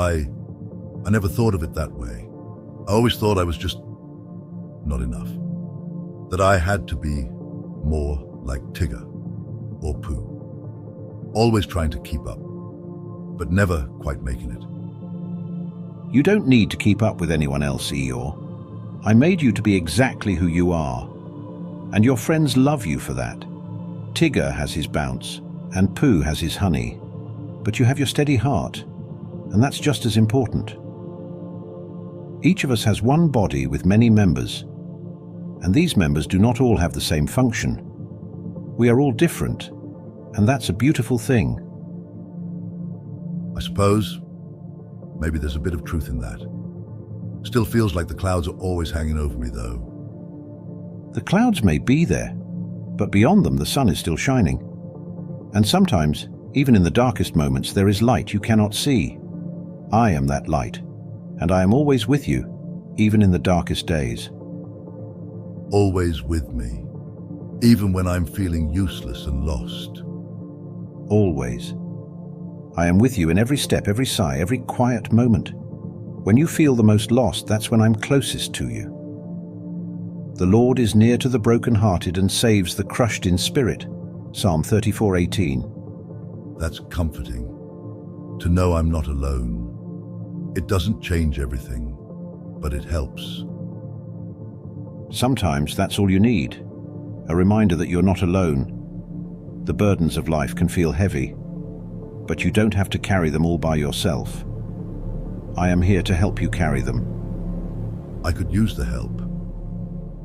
I never thought of it that way. I always thought I was just not enough. That I had to be more like Tigger or Pooh. Always trying to keep up, but never quite making it. You don't need to keep up with anyone else, Eeyore. I made you to be exactly who you are, and your friends love you for that. Tigger has his bounce, and Pooh has his honey, but you have your steady heart, and that's just as important. Each of us has one body with many members, and these members do not all have the same function. We are all different, and that's a beautiful thing. I suppose maybe there's a bit of truth in that. Still feels like the clouds are always hanging over me, though. The clouds may be there, but beyond them the sun is still shining. And sometimes, even in the darkest moments, there is light you cannot see. I am that light, and I am always with you, even in the darkest days. Always with me, even when I'm feeling useless and lost. Always. I am with you in every step, every sigh, every quiet moment. When you feel the most lost, that's when I'm closest to you. The Lord is near to the brokenhearted and saves the crushed in spirit. Psalm 34:18. That's comforting, to know I'm not alone. It doesn't change everything, but it helps. Sometimes that's all you need, a reminder that you're not alone. The burdens of life can feel heavy, but you don't have to carry them all by yourself. I am here to help you carry them. I could use the help.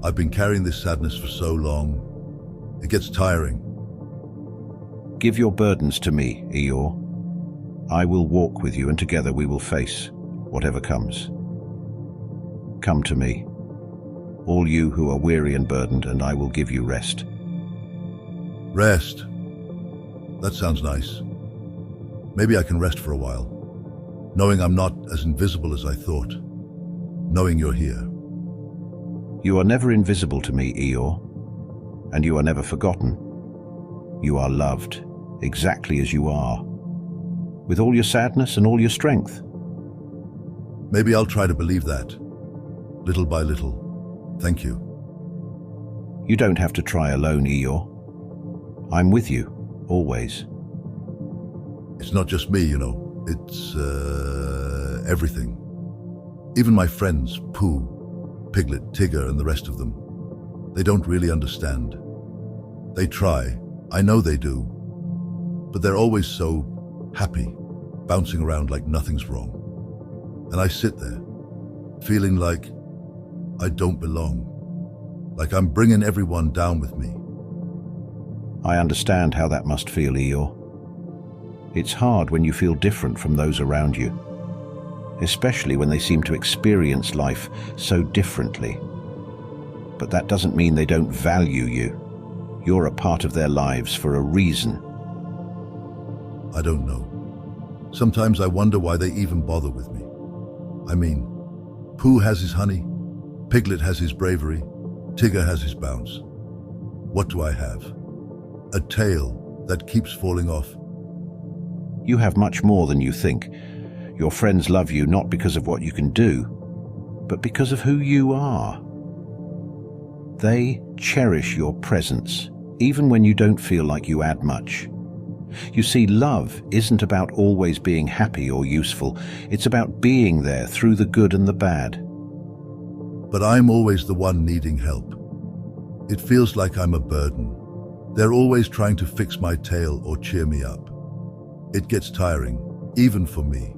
I've been carrying this sadness for so long. It gets tiring. Give your burdens to me, Eeyore. I will walk with you, and together we will face whatever comes. Come to me, all you who are weary and burdened, and I will give you rest. Rest. That sounds nice. Maybe I can rest for a while, knowing I'm not as invisible as I thought, knowing you're here. You are never invisible to me, Eeyore, and you are never forgotten. You are loved, exactly as you are, with all your sadness and all your strength. Maybe I'll try to believe that, little by little. Thank you. You don't have to try alone, Eeyore. I'm with you, always. It's not just me, It's everything. Even my friends, Pooh, Piglet, Tigger, and the rest of them. They don't really understand. They try, I know they do, but they're always so happy, bouncing around like nothing's wrong. And I sit there, feeling like I don't belong, like I'm bringing everyone down with me. I understand how that must feel, Eeyore. It's hard when you feel different from those around you, especially when they seem to experience life so differently. But that doesn't mean they don't value you. You're a part of their lives for a reason. I don't know. Sometimes I wonder why they even bother with me. I mean, Pooh has his honey, Piglet has his bravery, Tigger has his bounce. What do I have? A tail that keeps falling off. You have much more than you think. Your friends love you not because of what you can do, but because of who you are. They cherish your presence, even when you don't feel like you add much. You see, love isn't about always being happy or useful. It's about being there through the good and the bad. But I'm always the one needing help. It feels like I'm a burden. They're always trying to fix my tail or cheer me up. It gets tiring, even for me.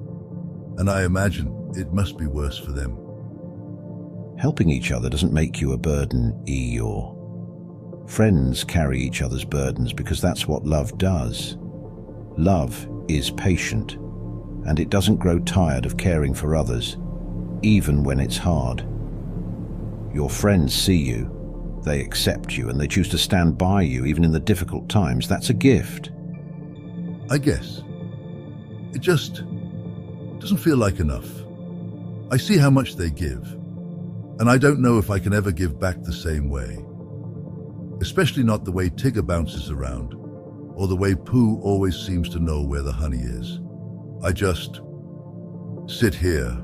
And I imagine it must be worse for them. Helping each other doesn't make you a burden, Eeyore. Friends carry each other's burdens because that's what love does. Love is patient, and it doesn't grow tired of caring for others, even when it's hard. Your friends see you, they accept you, and they choose to stand by you even in the difficult times. That's a gift. I guess. It just doesn't feel like enough. I see how much they give, and I don't know if I can ever give back the same way. Especially not the way Tigger bounces around, or the way Pooh always seems to know where the honey is. sit here.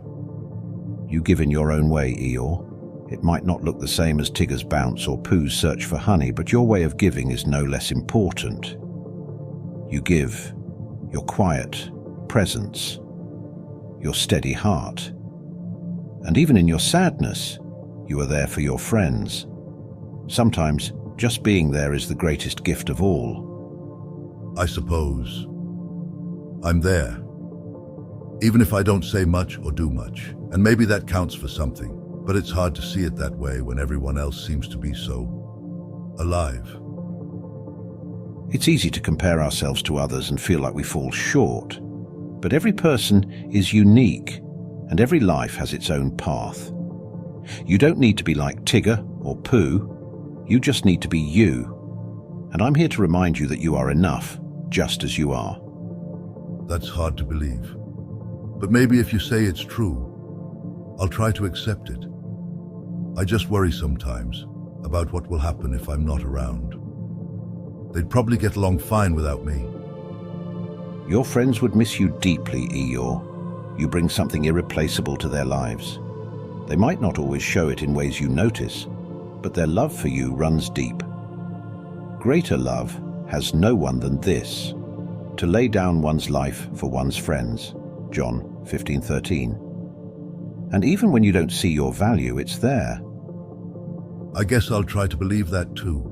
You give in your own way, Eeyore. It might not look the same as Tigger's bounce or Pooh's search for honey, but your way of giving is no less important. You give your quiet presence, your steady heart, and even in your sadness, you are there for your friends. Sometimes just being there is the greatest gift of all. I suppose. I'm there. Even if I don't say much or do much. And maybe that counts for something. But it's hard to see it that way when everyone else seems to be so alive. It's easy to compare ourselves to others and feel like we fall short. But every person is unique, and every life has its own path. You don't need to be like Tigger or Pooh. You just need to be you. And I'm here to remind you that you are enough, just as you are. That's hard to believe. But maybe if you say it's true, I'll try to accept it. I just worry sometimes about what will happen if I'm not around. They'd probably get along fine without me. Your friends would miss you deeply, Eeyore. You bring something irreplaceable to their lives. They might not always show it in ways you notice, but their love for you runs deep. Greater love has no one than this, to lay down one's life for one's friends. John 15:13. And even when you don't see your value, it's there. I guess I'll try to believe that too.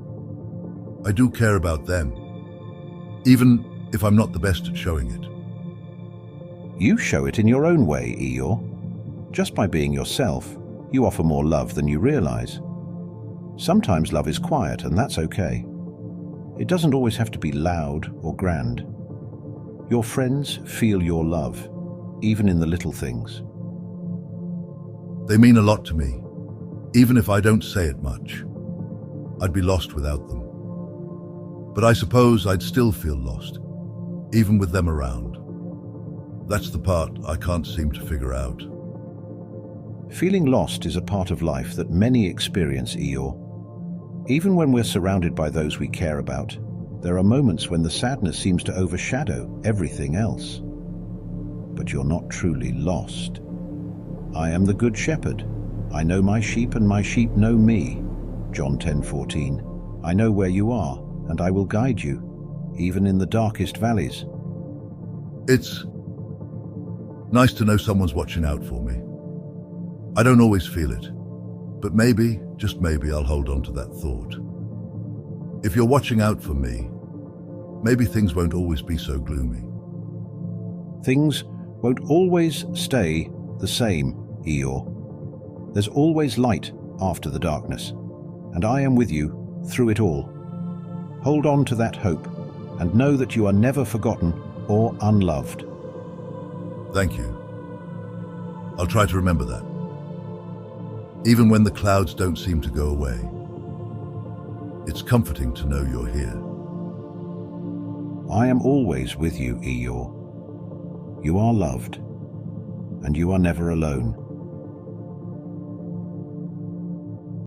I do care about them, even if I'm not the best at showing it. You show it in your own way, Eeyore. Just by being yourself, you offer more love than you realize. Sometimes love is quiet, and that's okay. It doesn't always have to be loud or grand. Your friends feel your love, even in the little things. They mean a lot to me, even if I don't say it much. I'd be lost without them. But I suppose I'd still feel lost, even with them around. That's the part I can't seem to figure out. Feeling lost is a part of life that many experience, Eeyore. Even when we're surrounded by those we care about, there are moments when the sadness seems to overshadow everything else. But you're not truly lost. I am the good shepherd. I know my sheep and my sheep know me. John 10:14. I know where you are, and I will guide you, even in the darkest valleys. It's nice to know someone's watching out for me. I don't always feel it, but maybe, just maybe, I'll hold on to that thought. If you're watching out for me, maybe things won't always be so gloomy. Things won't always stay the same, Eeyore. There's always light after the darkness, and I am with you through it all. Hold on to that hope, and know that you are never forgotten or unloved. Thank you. I'll try to remember that. Even when the clouds don't seem to go away, it's comforting to know you're here. I am always with you, Eeyore. You are loved, and you are never alone.